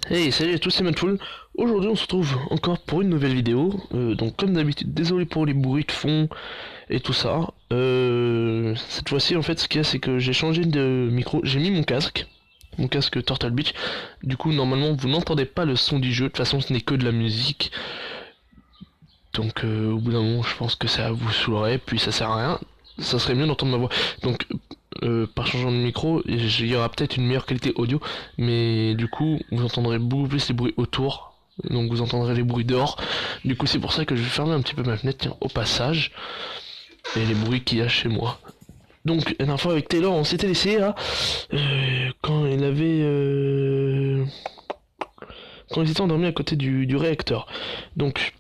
Hey, salut à tous, c'est Madful. Aujourd'hui, on se retrouve encore pour une nouvelle vidéo. Donc, comme d'habitude, désolé pour les bruits de fond et tout ça. Cette fois-ci, en fait, ce qu'il y a, c'est que j'ai changé de micro. J'ai mis mon casque Turtle Beach. Du coup, normalement, vous n'entendez pas le son du jeu. De toute façon, ce n'est que de la musique. Donc, au bout d'un moment, je pense que ça vous saoulerait. Puis, ça sert à rien. Ça serait mieux d'entendre ma voix. Donc, par changeant de micro, il y aura peut-être une meilleure qualité audio, mais du coup, vous entendrez beaucoup plus les bruits autour, donc vous entendrez les bruits dehors. Du coup, c'est pour ça que je vais fermer un petit peu ma fenêtre, tiens, au passage, et les bruits qu'il y a chez moi. Donc, la dernière fois avec Taylor, on s'était laissé là, quand il avait... quand ils étaient endormis à côté du réacteur. Donc,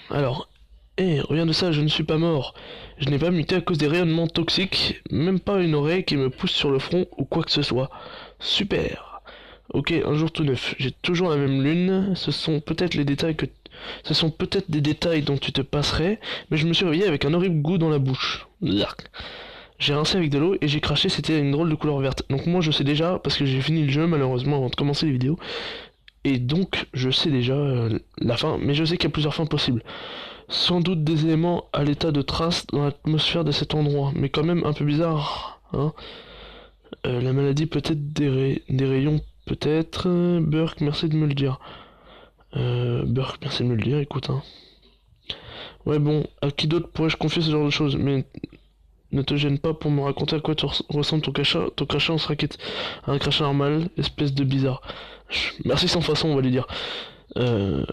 alors, reviens de ça, je ne suis pas mort. Je n'ai pas muté à cause des rayonnements toxiques, même pas une oreille qui me pousse sur le front ou quoi que ce soit. Super. Ok, un jour tout neuf. J'ai toujours la même lune. Ce sont peut-être des détails dont tu te passerais, mais je me suis réveillé avec un horrible goût dans la bouche. Yark. J'ai rincé avec de l'eau et j'ai craché, c'était une drôle de couleur verte. Donc moi je sais déjà, parce que j'ai fini le jeu malheureusement avant de commencer les vidéos, et donc je sais déjà la fin, mais je sais qu'il y a plusieurs fins possibles. Sans doute des éléments à l'état de traces dans l'atmosphère de cet endroit, mais quand même un peu bizarre, hein. La maladie peut-être des rayons, peut-être. Burke, merci de me le dire. Burke, merci de me le dire, écoute, hein. Ouais bon, à qui d'autre pourrais-je confier ce genre de choses, mais ne te gêne pas pour me raconter à quoi ressemble ton crachat en raquette. Un crachat normal, espèce de bizarre. Merci sans façon, on va lui dire. Euh,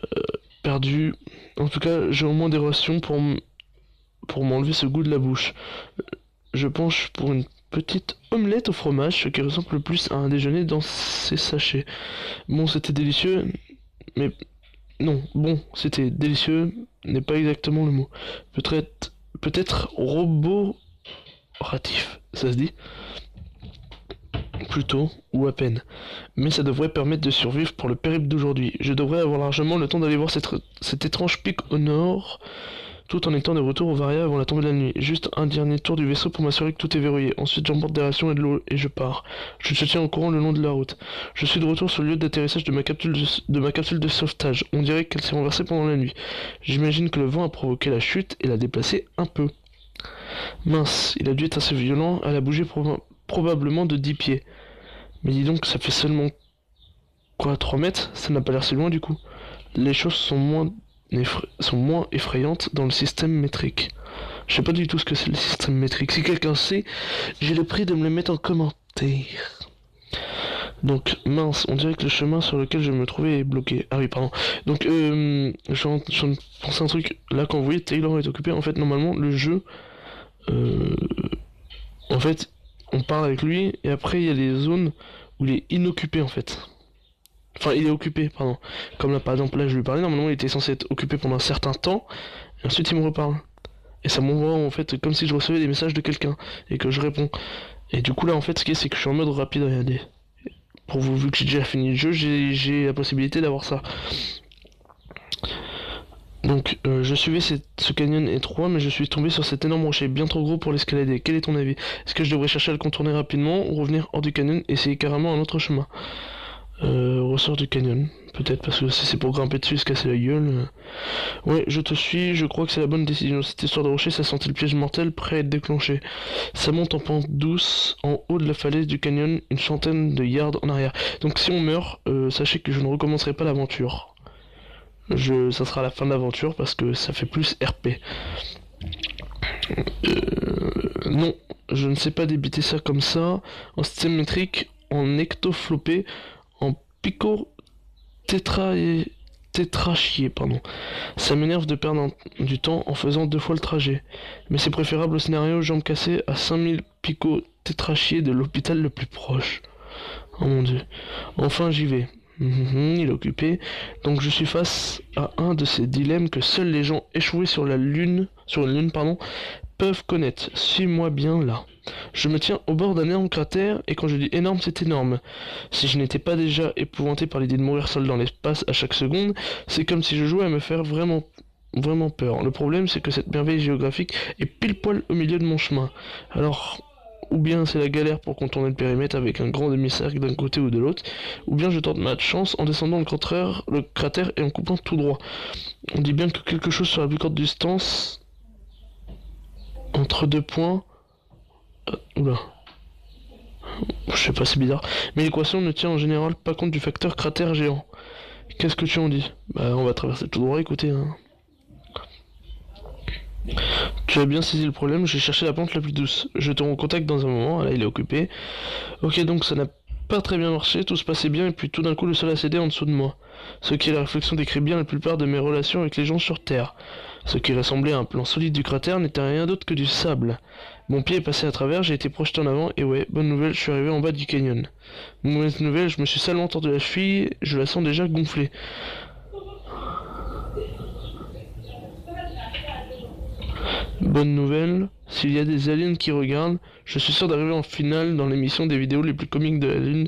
perdu. En tout cas, j'ai au moins des rations pour m'enlever ce goût de la bouche. Je penche pour une petite omelette au fromage, ce qui ressemble le plus à un déjeuner dans ces sachets. Bon, c'était délicieux, mais... Non, bon, c'était délicieux, n'est pas exactement le mot. Peut-être roboratif, ça se dit? Plutôt, ou à peine. Mais ça devrait permettre de survivre pour le périple d'aujourd'hui. Je devrais avoir largement le temps d'aller voir cet étrange pic au nord, tout en étant de retour au Varia avant la tombée de la nuit. Juste un dernier tour du vaisseau pour m'assurer que tout est verrouillé. Ensuite j'emporte des rations et de l'eau et je pars. Je te tiens au courant le long de la route. Je suis de retour sur le lieu d'atterrissage de ma capsule de sauvetage. On dirait qu'elle s'est renversée pendant la nuit. J'imagine que le vent a provoqué la chute et l'a déplacée un peu. Mince, il a dû être assez violent, elle a bougé probablement de 10 pieds. Mais dis donc, ça fait seulement... Quoi, 3 mètres? Ça n'a pas l'air si loin du coup. Les choses sont moins effrayantes dans le système métrique. Je sais pas du tout ce que c'est le système métrique. Si quelqu'un sait, j'ai le prix de me le mettre en commentaire. Donc, mince, on dirait que le chemin sur lequel je me trouvais est bloqué. Ah oui, pardon. Donc, je suis en train de penser un truc. Là, quand vous voyez Taylor est occupé, en fait, normalement, le jeu... Euh, en fait, on parle avec lui, et après, il y a les zones où il est inoccupé, en fait. Enfin, il est occupé, pardon. Comme là, par exemple, là, je lui parlais, normalement, il était censé être occupé pendant un certain temps, et ensuite, il me reparle. Et ça m'envoie, en fait, comme si je recevais des messages de quelqu'un, et que je réponds. Et du coup, là, en fait, ce qui est, c'est que je suis en mode rapide, regardez. Pour vous, vu que j'ai déjà fini le jeu, j'ai la possibilité d'avoir ça. Donc, je suivais ce canyon étroit, mais je suis tombé sur cet énorme rocher, bien trop gros pour l'escalader. Quel est ton avis? Est-ce que je devrais chercher à le contourner rapidement, ou revenir hors du canyon et essayer carrément un autre chemin? Ressort du canyon. Peut-être parce que si c'est pour grimper dessus et se casser la gueule. Ouais, je te suis, je crois que c'est la bonne décision. Cette histoire de rocher, ça sentit le piège mortel prêt à être déclenché. Ça monte en pente douce, en haut de la falaise du canyon, une centaine de yards en arrière. Donc si on meurt, sachez que je ne recommencerai pas l'aventure. Ça sera la fin de l'aventure parce que ça fait plus RP. Non, je ne sais pas débiter ça comme ça. En système métrique, en ectoflopé, en pico tétrachier, pardon. Ça m'énerve de perdre du temps en faisant 2 fois le trajet. Mais c'est préférable au scénario jambes cassées à 5000 picots tétrachiers de l'hôpital le plus proche. Oh mon dieu. Enfin j'y vais. Il est occupé. Donc je suis face à un de ces dilemmes que seuls les gens échoués sur une lune, pardon, peuvent connaître. Suis-moi bien là. Je me tiens au bord d'un énorme cratère, et quand je dis énorme, c'est énorme. Si je n'étais pas déjà épouvanté par l'idée de mourir seul dans l'espace à chaque seconde, c'est comme si je jouais à me faire vraiment peur. Le problème, c'est que cette merveille géographique est pile poil au milieu de mon chemin. Alors, ou bien c'est la galère pour contourner le périmètre avec un grand demi-cercle d'un côté ou de l'autre, ou bien je tente ma chance en descendant le cratère et en coupant tout droit. On dit bien que quelque chose sur la plus courte distance entre deux points... oula. Je sais pas, c'est bizarre. Mais l'équation ne tient en général pas compte du facteur cratère géant. Qu'est-ce que tu en dis? Bah on va traverser tout droit, écoutez. Hein. Tu as bien saisi le problème, j'ai cherché la pente la plus douce. Je te recontacte dans un moment, là il est occupé. Ok, donc ça n'a pas très bien marché, tout se passait bien, et puis tout d'un coup le sol a cédé en dessous de moi. Ce qui est la réflexion décrit bien la plupart de mes relations avec les gens sur Terre. Ce qui ressemblait à un plan solide du cratère n'était rien d'autre que du sable. Mon pied est passé à travers, j'ai été projeté en avant, et ouais, bonne nouvelle, je suis arrivé en bas du canyon. Mauvaise nouvelle, je me suis salement tordu la cheville, je la sens déjà gonflée. Bonne nouvelle, s'il y a des aliens qui regardent, je suis sûr d'arriver en finale dans l'émission des vidéos les plus comiques de la Lune.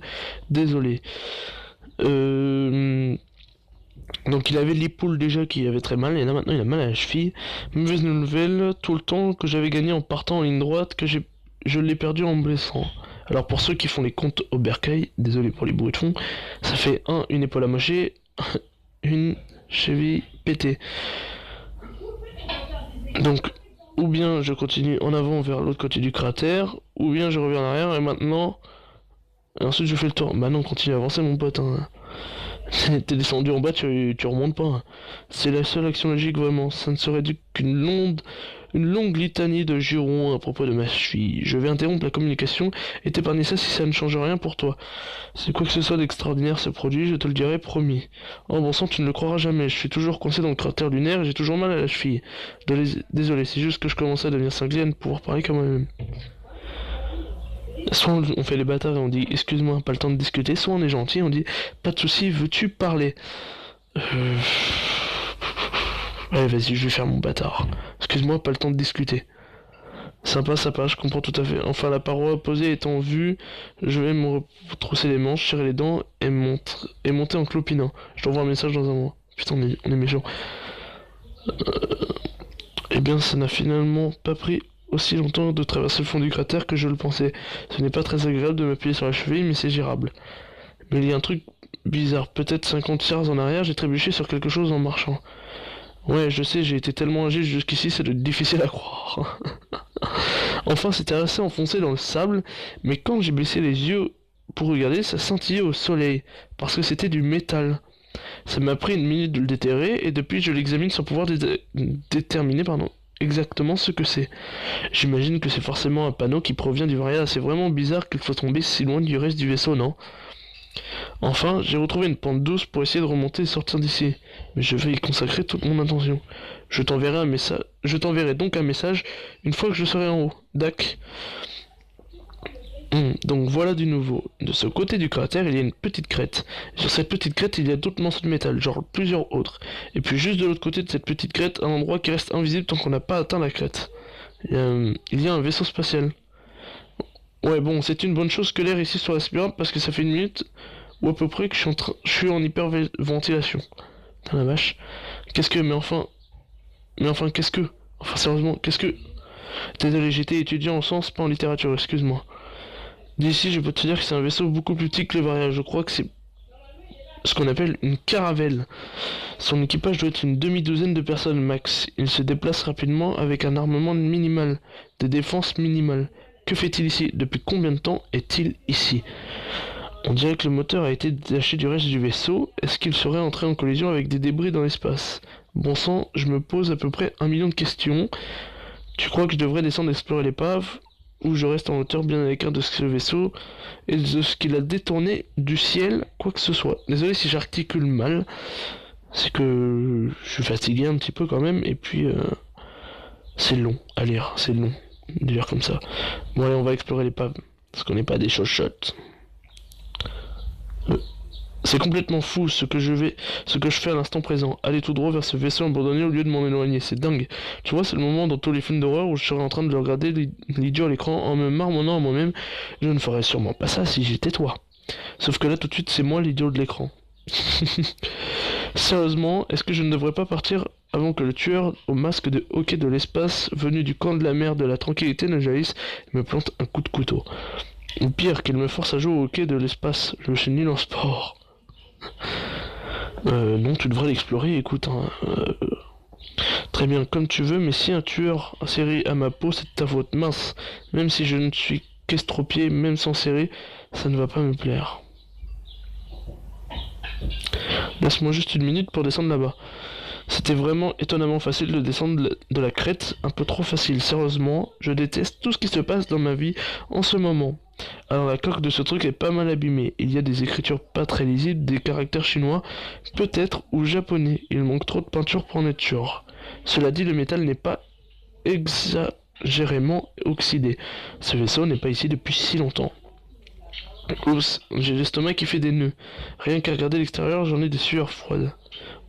Désolé. Donc il avait l'épaule déjà qui avait très mal, et là maintenant il a mal à la cheville. Mauvaise nouvelle, tout le temps que j'avais gagné en partant en ligne droite, je l'ai perdu en me blessant. Alors pour ceux qui font les comptes au bercail, désolé pour les bruits de fond, ça fait 1, une épaule amochée, une cheville pétée. Donc ou bien je continue en avant vers l'autre côté du cratère, ou bien je reviens en arrière et maintenant... Et ensuite je fais le tour. Bah non, continue à avancer mon pote. Hein. T'es descendu en bas, tu remontes pas. Hein. C'est la seule action logique vraiment. Ça ne serait dû une longue litanie de jurons à propos de ma cheville. Je vais interrompre la communication et t'épargner ça si ça ne change rien pour toi. Si quoi que ce soit d'extraordinaire se produit, je te le dirai promis. En bon sang, tu ne le croiras jamais. Je suis toujours coincé dans le cratère lunaire et j'ai toujours mal à la cheville. Désolé, c'est juste que je commençais à devenir cinglé à ne pouvoir parler comme moi-même. Soit on fait les bâtards et on dit excuse-moi, pas le temps de discuter, soit on est gentil et on dit pas de soucis, veux-tu parler? Allez, vas-y, je vais faire mon bâtard. Excuse-moi, pas le temps de discuter. Sympa, je comprends tout à fait. Enfin, la paroi opposée étant vue, je vais me retrousser les manches, serrer les dents et monter en clopinant. Je t'envoie un message dans un mois. Putain, on est méchant. Eh bien, ça n'a finalement pas pris aussi longtemps de traverser le fond du cratère que je le pensais. Ce n'est pas très agréable de m'appuyer sur la cheville, mais c'est gérable. Mais il y a un truc bizarre. Peut-être 50 yards en arrière, j'ai trébuché sur quelque chose en marchant. Ouais, je sais, j'ai été tellement agile jusqu'ici, c'est difficile à croire. Enfin, c'était assez enfoncé dans le sable, mais quand j'ai baissé les yeux pour regarder, ça scintillait au soleil, parce que c'était du métal. Ça m'a pris une minute de le déterrer, et depuis je l'examine sans pouvoir déterminer exactement ce que c'est. J'imagine que c'est forcément un panneau qui provient du Varia. C'est vraiment bizarre qu'il soit tombé si loin du reste du vaisseau, non? Enfin, j'ai retrouvé une pente douce pour essayer de remonter et sortir d'ici. Mais je vais y consacrer toute mon attention. Je t'enverrai donc un message une fois que je serai en haut. Dac. Donc voilà du nouveau. De ce côté du cratère, il y a une petite crête. Sur cette petite crête, il y a d'autres morceaux de métal, genre plusieurs autres. Et puis juste de l'autre côté de cette petite crête, un endroit qui reste invisible tant qu'on n'a pas atteint la crête. Il y a un vaisseau spatial. Ouais, bon, c'est une bonne chose que l'air ici soit respirable parce que ça fait une minute ou à peu près que je suis en hyperventilation. Putain la vache. Qu'est-ce que... qu'est-ce que... Enfin, sérieusement, qu'est-ce que... Désolé, j'étais étudiant en sciences, pas en littérature, excuse-moi. D'ici, je peux te dire que c'est un vaisseau beaucoup plus petit que le Varia. Je crois que c'est ce qu'on appelle une caravelle. Son équipage doit être une demi-douzaine de personnes max. Il se déplace rapidement avec un armement minimal, des défenses minimales. Que fait-il ici? Depuis combien de temps est-il ici? On dirait que le moteur a été détaché du reste du vaisseau. Est-ce qu'il serait entré en collision avec des débris dans l'espace? Bon sang, je me pose à peu près 1 million de questions. Tu crois que je devrais descendre explorer l'épave? Ou je reste en hauteur bien à l'écart de ce vaisseau et de ce qu'il a détourné du ciel, quoi que ce soit. Désolé si j'articule mal, c'est que je suis fatigué un petit peu quand même, et puis c'est long à lire, c'est long de lire comme ça. Bon allez, on va explorer l'épave, parce qu'on n'est pas des chochottes. C'est complètement fou ce que je fais à l'instant présent. Aller tout droit vers ce vaisseau abandonné au lieu de m'en éloigner, c'est dingue. Tu vois, c'est le moment dans tous les films d'horreur où je serais en train de le regarder l'idiot à l'écran en me marmonnant à moi-même. Je ne ferais sûrement pas ça si j'étais toi. Sauf que là tout de suite c'est moi l'idiot de l'écran. Sérieusement, est-ce que je ne devrais pas partir avant que le tueur au masque de hockey de l'espace, venu du camp de la mer de la tranquillité, ne jaillisse et me plante un coup de couteau. Ou pire, qu'il me force à jouer au hockey de l'espace. Je suis nul en sport. Non, tu devrais l'explorer, écoute. Hein, très bien, comme tu veux, mais si un tueur a serré à ma peau, c'est de ta faute. Mince, même si je ne suis qu'estropié, même sans serrer, ça ne va pas me plaire. Laisse-moi juste une minute pour descendre là-bas. C'était vraiment étonnamment facile de descendre de la crête, un peu trop facile, sérieusement, je déteste tout ce qui se passe dans ma vie en ce moment. Alors la coque de ce truc est pas mal abîmée, il y a des écritures pas très lisibles, des caractères chinois, peut-être, ou japonais, il manque trop de peinture pour en être sûr. Cela dit, le métal n'est pas exagérément oxydé. Ce vaisseau n'est pas ici depuis si longtemps. Oups, j'ai l'estomac qui fait des nœuds. Rien qu'à regarder l'extérieur, j'en ai des sueurs froides.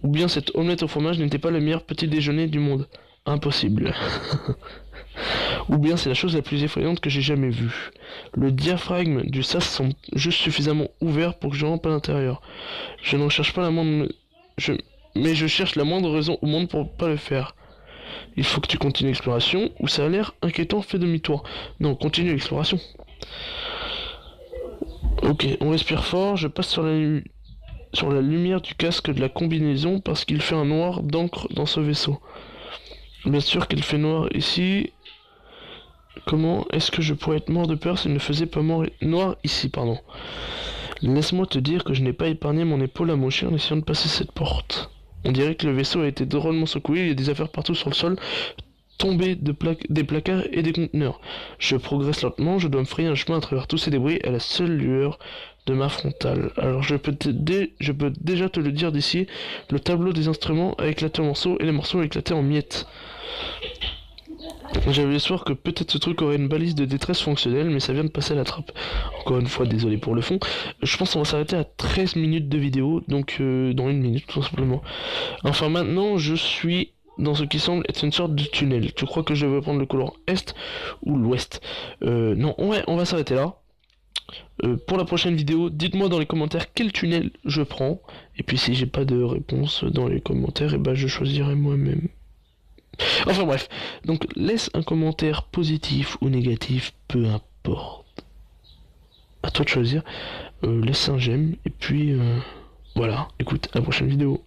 Ou bien cette omelette au fromage n'était pas le meilleur petit déjeuner du monde. Impossible. Ou bien c'est la chose la plus effrayante que j'ai jamais vue. Le diaphragme du sas semble juste suffisamment ouvert pour que je rentre à l'intérieur. Je ne recherche pas la moindre... Mais je cherche la moindre raison au monde pour pas le faire. Il faut que tu continues l'exploration, ou ça a l'air inquiétant, fais demi-tour. Non, continue l'exploration. Ok, on respire fort, je passe sur la lumière du casque de la combinaison parce qu'il fait un noir d'encre dans ce vaisseau. Bien sûr qu'il fait noir ici. Comment est-ce que je pourrais être mort de peur s'il ne faisait pas noir ici, pardon. Laisse-moi te dire que je n'ai pas épargné mon épaule à mon chien en essayant de passer cette porte. On dirait que le vaisseau a été drôlement secoué, il y a des affaires partout sur le sol, tombées des placards et des conteneurs. Je progresse lentement, je dois me frayer un chemin à travers tous ces débris à la seule lueur de ma frontale. Alors je peux déjà te le dire d'ici, le tableau des instruments a éclaté en morceaux et les morceaux ont éclaté en miettes. J'avais l'espoir que peut-être ce truc aurait une balise de détresse fonctionnelle, mais ça vient de passer à la trappe. Encore une fois, désolé pour le fond. Je pense qu'on va s'arrêter à 13 minutes de vidéo, donc dans une minute tout simplement. Enfin maintenant, je suis dans ce qui semble être une sorte de tunnel. Tu crois que je devrais prendre le couloir est ou l'ouest? Non, ouais, on va s'arrêter là. Pour la prochaine vidéo, dites-moi dans les commentaires quel tunnel je prends. Et puis si j'ai pas de réponse dans les commentaires, et ben je choisirai moi-même. Enfin bref, donc laisse un commentaire positif ou négatif, peu importe. À toi de choisir. Laisse un j'aime, et puis voilà, écoute, à la prochaine vidéo.